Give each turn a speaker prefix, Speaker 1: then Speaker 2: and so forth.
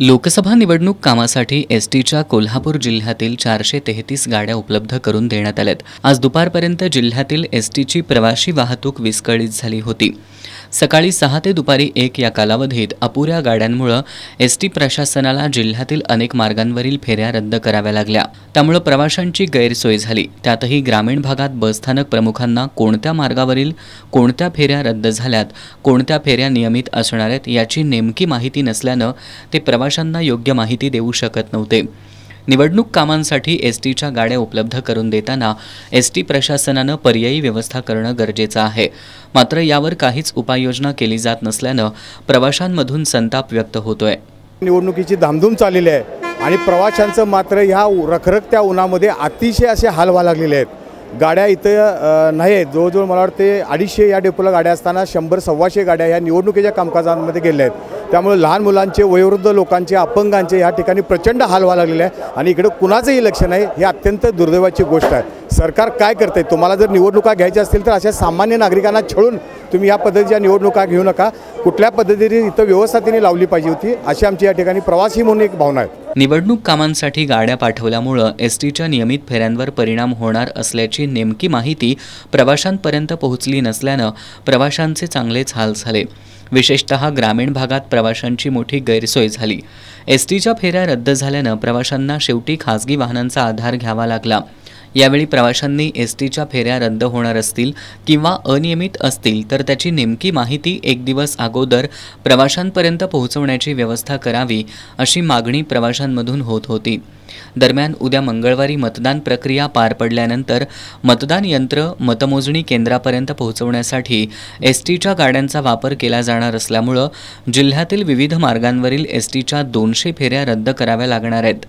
Speaker 1: लोकसभा निवडणूक कामासाठी एसटीच्या कोल्हापूर जिल्ह्यातील 433 गाड्या उपलब्ध करून देण्यात आल्यात। आज दुपारपर्यंत जिल्ह्यातील एसटीची प्रवासी वाहतूक विस्कळीत झाली होती। सकाळी 6 ते दुपारी 1 या कालावधीत अपुऱ्या गाड्यांमुळे एसटी प्रशासनाला जिल्ह्यातील अनेक मार्गांवरील फेऱ्या रद्द कराव्या लागल्या। त्यामुळे प्रवाशांची गैरसोय झाली। त्यातही ग्रामीण भागात बसस्थानक प्रमुखांना कोणत्या मार्गावरील कोणत्या फेऱ्या रद्द झाल्यात, कोणत्या फेऱ्या नियमित असणार आहेत याची नेमकी माहिती नसल्याने ते प्रवाशांना योग्य माहिती देऊ शकत नव्हते। निवडणूक कामांसाठी एसटीच्या गाड्या उपलब्ध करून देताना एसटी प्रशासनाने पर्यायी व्यवस्था करणं गरजेचं आहे। मात्र यावर काहीच उपाययोजना केली जात नसल्याने प्रवाशांमधून संताप व्यक्त होतोय।
Speaker 2: निवडणुकीची धामधूम चाललेली आहे आणि प्रवाशांचं मात्र ह्या रखरखत्या उन्हामध्ये अतिशय असे हाल व्हायला लागलेले आहेत। गाड्या इथं नाही, जवळजवळ मला वाटते 250 या डेपोला गाड्या असताना 100-125 गाड्या ह्या निवडणुकीच्या कामकाजांमध्ये गेल्या आहेत। त्यामुळे लहान मुलांचे, वयोवृद्ध लोकांचे, अपंगांचे ह्या ठिकाणी प्रचंड हाल व्हायला लागलेले आहे आणि इकडे कुणाचंही लक्ष नाही। हे अत्यंत दुर्दैवाची गोष्ट आहे। सरकार काय करते? तुम्हाला जर निवडणुका घ्यायच्या असतील तर अशा सामान्य नागरिकांना छळून तुम्ही या पद्धतीच्या निवडणुका घेऊ नका। कुठल्या पद्धतीने इथं व्यवस्था त्यांनी लावली पाहिजे होती, अशी आमची या ठिकाणी प्रवासी म्हणून एक भावना आहे।
Speaker 1: निवडणूक कामांसाठी गाड्या पाठवल्यामुळे एसटीच्या नियमित फेऱ्यांवर परिणाम होणार असल्याची नेमकी माहिती प्रवाशांपर्यंत पोहोचली नसल्याने प्रवाशांचे चांगलेच हाल झाले। विशेषतः ग्रामीण भागात प्रवाशांची मोठी गैरसोय झाली। एसटीच्या फेऱ्या रद्द झाल्याने प्रवाशांना शेवटी खासगी वाहनांचा आधार घ्यावा लागला। यावेळी प्रवाशांनी एसटीच्या फेऱ्या रद्द होणार असतील किंवा अनियमित असतील तर त्याची नेमकी माहिती एक दिवस अगोदर प्रवाशांपर्यंत पोहोचवण्याची व्यवस्था करावी, अशी मागणी प्रवाशांमधून होत होती। दरम्यान उद्या मंगळवारी मतदान प्रक्रिया पार पडल्यानंतर मतदान यंत्र मतमोजणी केंद्रापर्यंत पोहोचवण्यासाठी एसटीच्या गाड्यांचा वापर केला जाणार असल्यामुळे जिल्ह्यातील विविध मार्गांवरील एसटीच्या 200 फेऱ्या रद्द कराव्या लागणार आहेत।